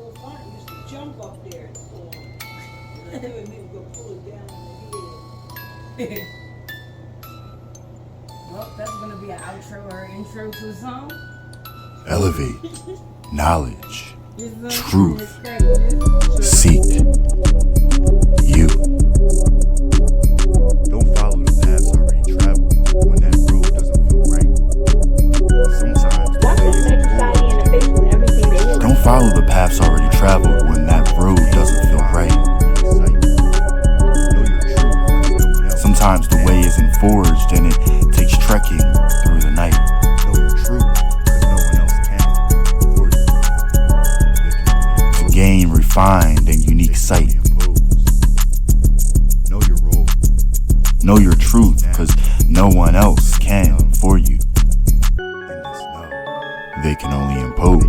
little fun. I used to jump up there and pull him. And then we would go pull it down on the head. Well, that's going to be an outro or intro to the song. Elevate knowledge, This truth, is crazy. seek you. Don't follow the paths already traveled when that road doesn't feel right. Sometimes the way is don't follow the paths already traveled when that road doesn't feel right. Sometimes the way isn't forged and it takes trekking through the night. Know your truth, because no one else can for you. To gain refined and unique sight. Know your role. Know your truth, because no one else can for you. They can only impose.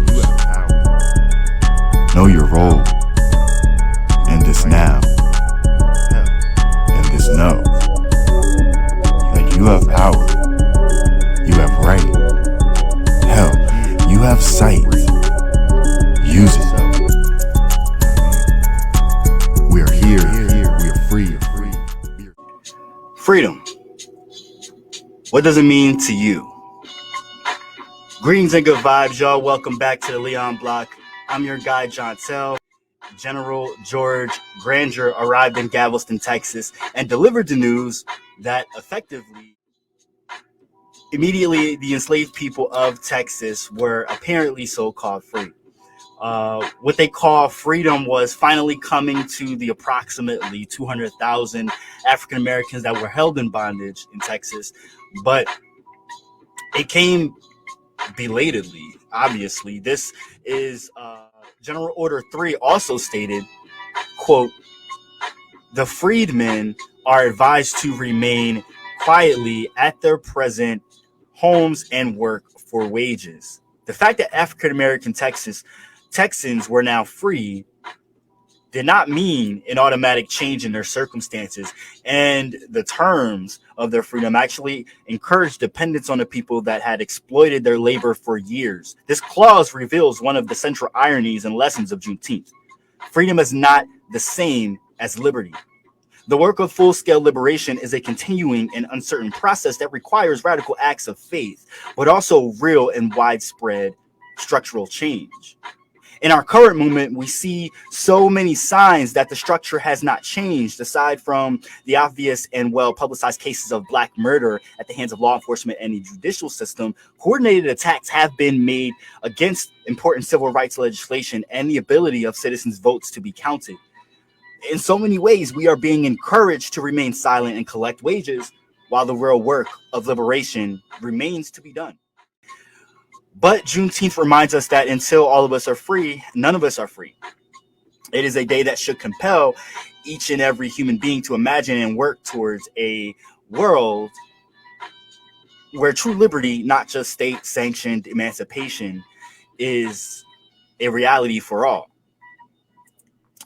Know your role in this now, in this no. That you have power, you have right, hell, you have sight. Use it. We are here, we are free. Freedom. What does it mean to you? Greetings and good vibes, y'all. Welcome back to the Leon Block. I'm your guy, Jontel. General George Granger arrived in Galveston, Texas, and delivered the news that effectively, immediately, the enslaved people of Texas were apparently so-called free. What they call freedom was finally coming to the approximately 200,000 African Americans that were held in bondage in Texas, but it came belatedly, obviously. This is General Order 3 also stated, quote, the freedmen are advised to remain quietly at their present homes and work for wages. The fact that African American Texans were now free did not mean an automatic change in their circumstances, and the terms of their freedom actually encouraged dependence on the people that had exploited their labor for years. This clause reveals one of the central ironies and lessons of Juneteenth. Freedom is not the same as liberty. The work of full-scale liberation is a continuing and uncertain process that requires radical acts of faith, but also real and widespread structural change. In our current movement, we see so many signs that the structure has not changed, aside from the obvious and well-publicized cases of Black murder at the hands of law enforcement and the judicial system. Coordinated attacks have been made against important civil rights legislation and the ability of citizens' votes to be counted. In so many ways, we are being encouraged to remain silent and collect wages while the real work of liberation remains to be done. But Juneteenth reminds us that until all of us are free, none of us are free. It is a day that should compel each and every human being to imagine and work towards a world where true liberty, not just state-sanctioned emancipation, is a reality for all.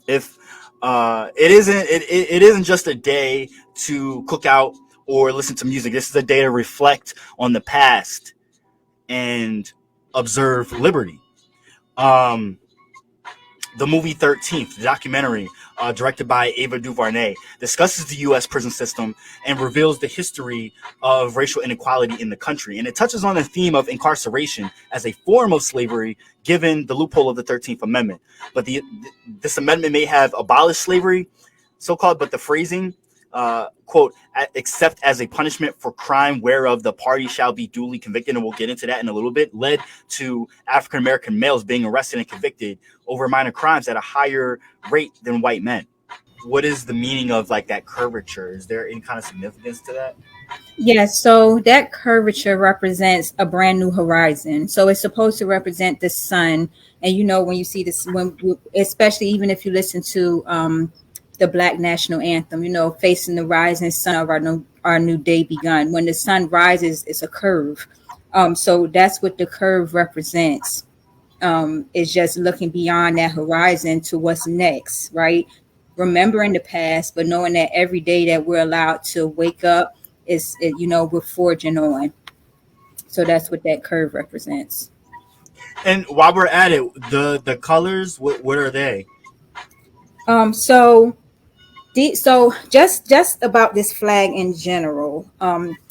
If it isn't just a day to cook out or listen to music. This is a day to reflect on the past and observe liberty. The movie 13th, the documentary directed by Ava DuVernay, discusses the U.S. prison system and reveals the history of racial inequality in the country. And it touches on the theme of incarceration as a form of slavery, given the loophole of the 13th Amendment. But this amendment may have abolished slavery, so-called, but the phrasing, quote, except as a punishment for crime whereof the party shall be duly convicted, and we'll get into that in a little bit, led to African American males being arrested and convicted over minor crimes at a higher rate than white men. What is the meaning of like that curvature? Is there any kind of significance to that? Yes, so that curvature represents a brand new horizon. So it's supposed to represent the sun. And you know, when you see this, especially even if you listen to the Black National Anthem, you know, facing the rising sun of our new day begun. When the sun rises, it's a curve. So that's what the curve represents. It's just looking beyond that horizon to what's next, right? Remembering the past, but knowing that every day that we're allowed to wake up we're forging on. So that's what that curve represents. And while we're at it, the colors, what are they? So just about this flag in general,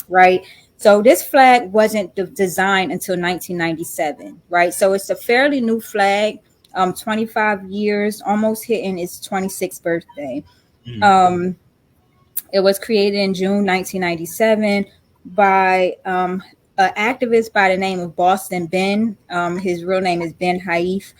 right? So this flag wasn't designed until 1997, right? So it's a fairly new flag, 25 years, almost hitting its 26th birthday. Um, it was created in June 1997 by an activist by the name of Boston Ben. His real name is Ben Haif.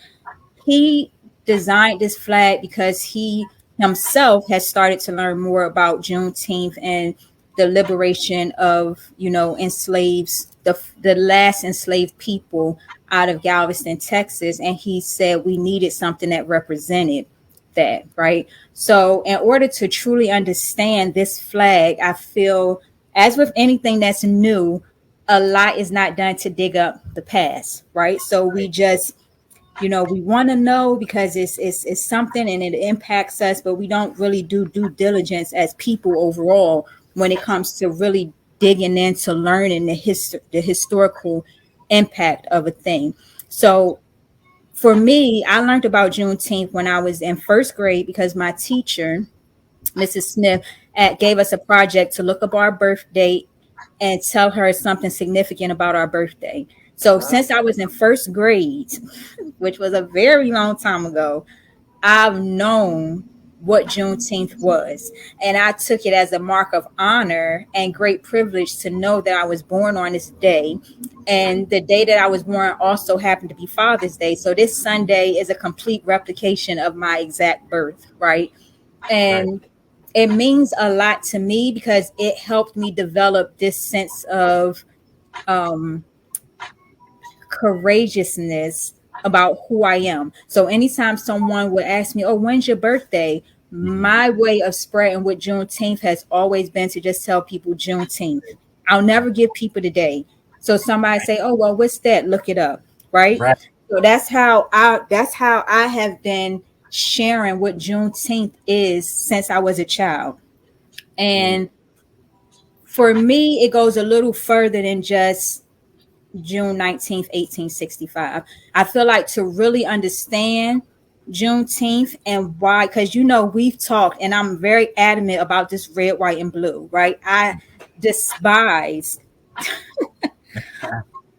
He designed this flag because he himself has started to learn more about Juneteenth and the liberation of, the last enslaved people out of Galveston, Texas. And he said we needed something that represented that, right? So in order to truly understand this flag, I feel, as with anything that's new, a lot is not done to dig up the past, right? So we just, we want to know because it's something and it impacts us, but we don't really do due diligence as people overall when it comes to really digging into learning the historical impact of a thing. So for me, I learned about Juneteenth when I was in first grade because my teacher, Mrs. Smith, gave us a project to look up our birth date and tell her something significant about our birthday. So since I was in first grade, which was a very long time ago, I've known what Juneteenth was. And I took it as a mark of honor and great privilege to know that I was born on this day. And the day that I was born also happened to be Father's Day. So this Sunday is a complete replication of my exact birth, right? And it means a lot to me because it helped me develop this sense of courageousness about who I am. So anytime someone would ask me, oh, when's your birthday? My way of spreading with Juneteenth has always been to just tell people Juneteenth. I'll never give people the day. So somebody say, oh, well, what's that? Look it up. Right. So that's how I have been sharing what Juneteenth is since I was a child. And for me, it goes a little further than just June 19th, 1865. I feel like to really understand Juneteenth and why, because we've talked and I'm very adamant about this red, white, and blue, right? I despise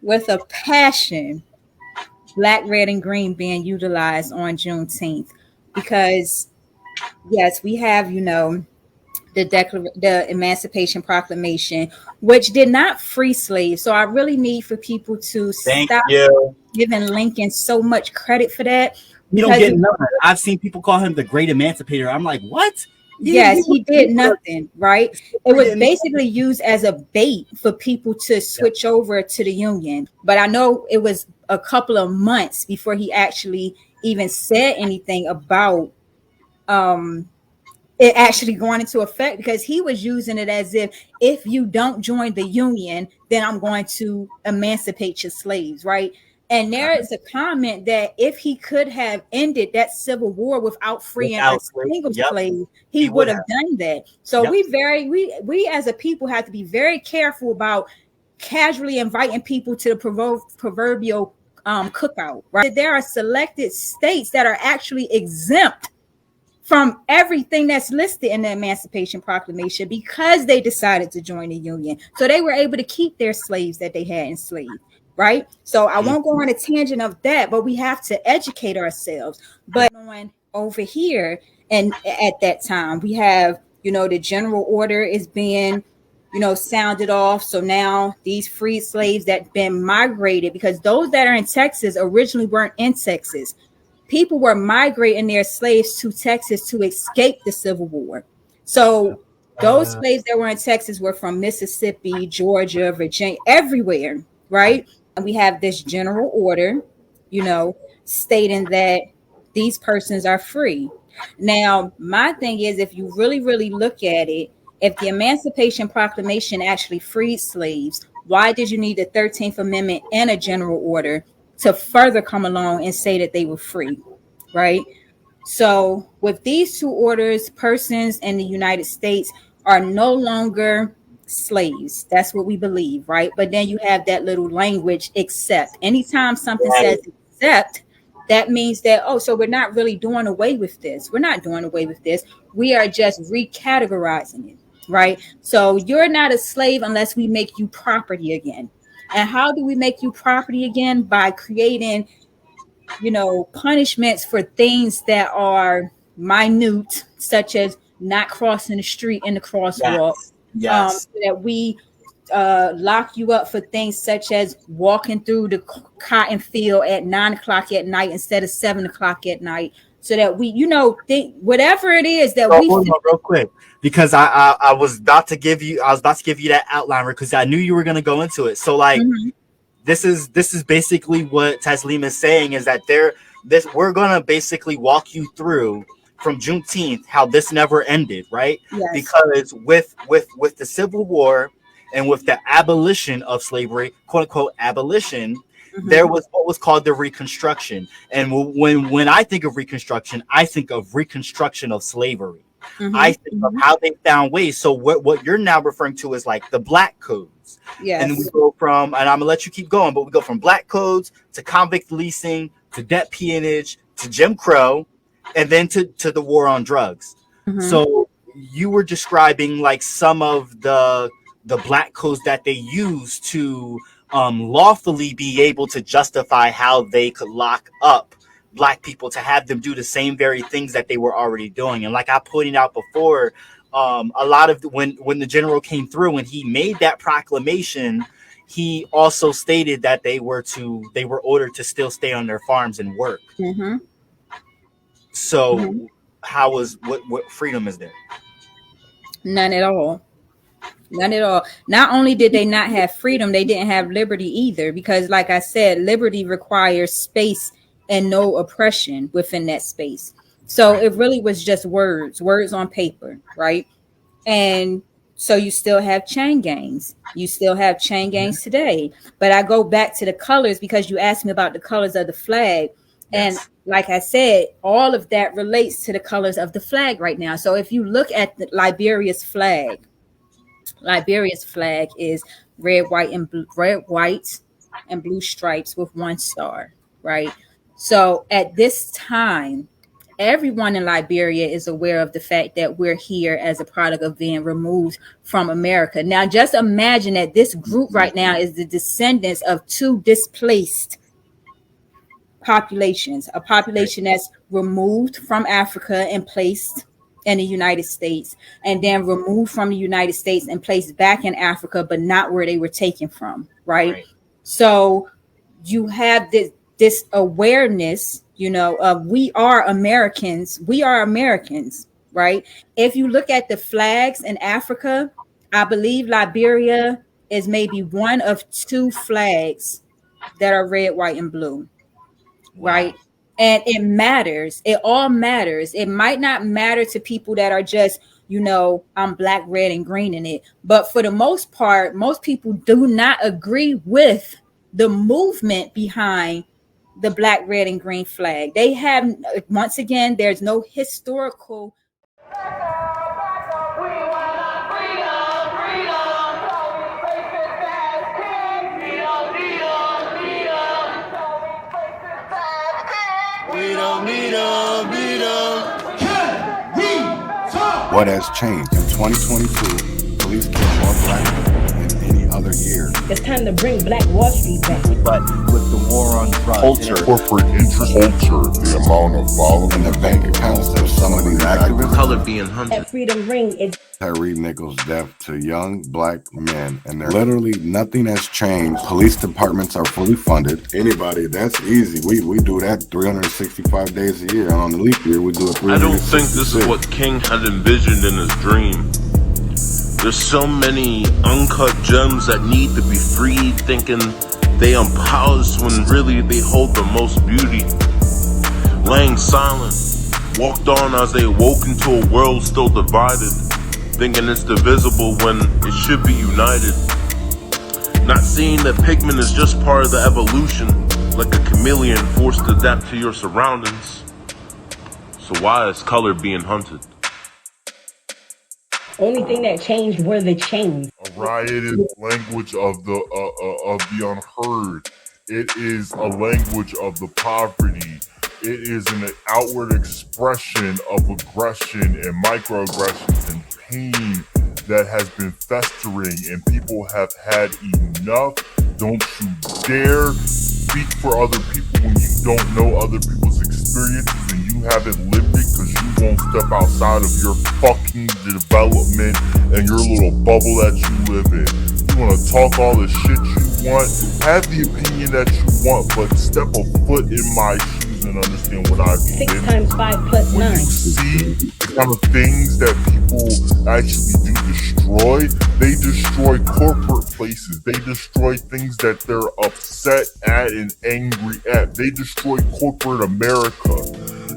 with a passion black, red, and green being utilized on Juneteenth because yes, we have, the Emancipation Proclamation, which did not free slaves. So I really need for people to stop giving Lincoln so much credit for that. You don't get nothing. I've seen people call him the great emancipator. I'm like, what? Yes, he did nothing, right? It was basically used as a bait for people to switch over to the Union. But I know it was a couple of months before he actually even said anything about it actually going into effect, because he was using it as if you don't join the Union, then I'm going to emancipate your slaves, right? And there is a comment that if he could have ended that Civil War without freeing a single slave, he would have done that. So we as a people have to be very careful about casually inviting people to the proverbial cookout, right? There are selected states that are actually exempt from everything that's listed in the Emancipation Proclamation because they decided to join the Union. So they were able to keep their slaves that they had enslaved, right? So I won't go on a tangent of that, but we have to educate ourselves. But on over here, and at that time, we have, the general order is being, sounded off. So now these freed slaves that been migrated, because those that are in Texas originally weren't in Texas. People were migrating their slaves to Texas to escape the Civil War. So those slaves that were in Texas were from Mississippi, Georgia, Virginia, everywhere, right? And we have this general order, stating that these persons are free. Now, my thing is, if you really, really look at it, if the Emancipation Proclamation actually freed slaves, why did you need the 13th Amendment and a general order to further come along and say that they were free, right? So with these two orders, persons in the United States are no longer slaves. That's what we believe, right? But then you have that little language, except. Anytime something says except, that means that, oh, so we're not really doing away with this. We're not doing away with this. We are just recategorizing it, right? So you're not a slave unless we make you property again. And how do we make you property again? By creating, punishments for things that are minute, such as not crossing the street in the crosswalk. Yes. So that we lock you up for things such as walking through the cotton field at 9 o'clock at night instead of 7 o'clock at night, so that we, think whatever it is that we. Hold on real quick, because I was about to give you that outline because I knew you were going to go into it. So like, this is basically what TASLIYM is saying, is that we're going to basically walk you through from Juneteenth how this never ended, right? Yes. Because with the Civil War and with the abolition of slavery, quote unquote abolition, there was what was called the Reconstruction. And when I think of Reconstruction, I think of reconstruction of slavery. I think of how they found ways. So what you're now referring to is like the black codes. Yes. And we go from, and I'm gonna let you keep going, but we go from black codes to convict leasing to debt peonage to Jim Crow, and then to the war on drugs. So you were describing like some of the black codes that they used to lawfully be able to justify how they could lock up black people, to have them do the same very things that they were already doing. And like I pointed out before, a lot of when the general came through and he made that proclamation, he also stated that they were ordered to still stay on their farms and work. So what freedom is there? None at all. None at all. Not only did they not have freedom, they didn't have liberty either, because like I said, liberty requires space and no oppression within that space. So it really was just words on paper, right? And so you still have chain gangs. You still have chain gangs today. But I go back to the colors because you asked me about the colors of the flag. And like I said, all of that relates to the colors of the flag right now. So if you look at Liberia's flag is red, white, and blue stripes with one star, right? So at this time, everyone in Liberia is aware of the fact that we're here as a product of being removed from America. Now, just imagine that this group right now is the descendants of two displaced populations, a population that's removed from Africa and placed in the United States, and then removed from the United States and placed back in Africa, but not where they were taken from, right? So you have this awareness, of we are Americans, right? If you look at the flags in Africa, I believe Liberia is maybe one of two flags that are red, white, and blue, right? And it matters. It all matters. It might not matter to people that are just, I'm black, red, and green in it. But for the most part, most people do not agree with the movement behind the black, red, and green flag. They have, once again, there's no historical. What has changed? In 2022, police killed more black people than any other year. It's time to bring Black Wall Street back. But with the war on drugs, Culture, corporate interest, the amount of volume in the bank accounts of some of these activists. Color being hunted. That Freedom Ring is Tyree Nichols' death to young black men, and there literally nothing has changed. Police departments are fully funded. Anybody, that's easy. We do that 365 days a year, and on the leap year we do it 366. I don't think this is what King had envisioned in his dream. There's so many uncut gems that need to be freed, thinking they unpolished when really they hold the most beauty. Laying silent, walked on as they awoke into a world still divided, thinking it's divisible when it should be united. Not seeing that pigment is just part of the evolution, like a chameleon forced to adapt to your surroundings. So why is color being hunted? only thing that changed were the chains. Riot is language of the unheard. It is a language of the poverty. It is an outward expression of aggression and microaggressions and pain that has been festering, and people have had enough. Don't you dare speak for other people when you don't know other people's experiences and you haven't lived it, because you won't step outside of your fucking development and your little bubble that you live in. You want to talk all the shit you want, have the opinion that you want, but step a foot in my shoes and understand what I've 6 been times 5 plus 9. when you see the kind of things that people actually do destroy, they destroy corporate places. They destroy things that they're upset at and angry at. They destroy corporate America.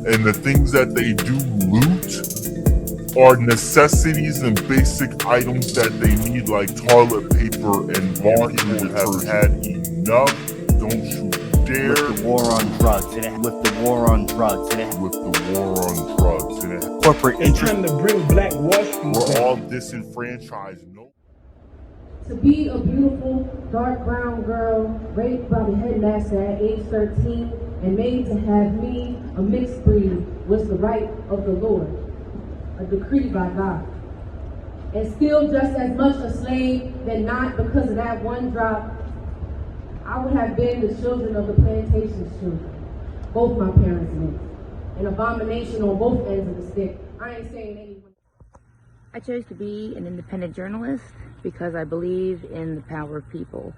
And the things that they do loot are necessities and basic items that they need, like toilet paper and people have had enough. Don't you dare. With the war on drugs, with the war on drugs, With the war on drugs. And corporate It's interest. time to bring Black Wall Street we're back. all disenfranchised. No. To be a beautiful, dark brown girl raped by the headmaster at age 13 and made to have me a mixed breed was the right of the Lord, a decree by God. And still just as much a slave than not, because of that one drop, I would have been the children of the plantation's children. Both my parents' names. An abomination on both ends of the stick. I ain't saying anyone. I chose to be an independent journalist because I believe in the power of people.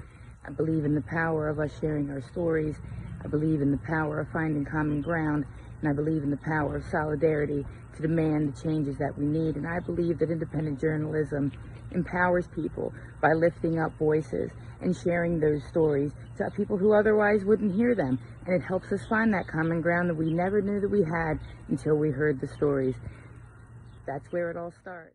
I believe in the power of us sharing our stories. I believe in the power of finding common ground, and I believe in the power of solidarity to demand the changes that we need. And I believe that independent journalism empowers people by lifting up voices and sharing those stories to people who otherwise wouldn't hear them. And it helps us find that common ground that we never knew that we had until we heard the stories. That's where it all starts.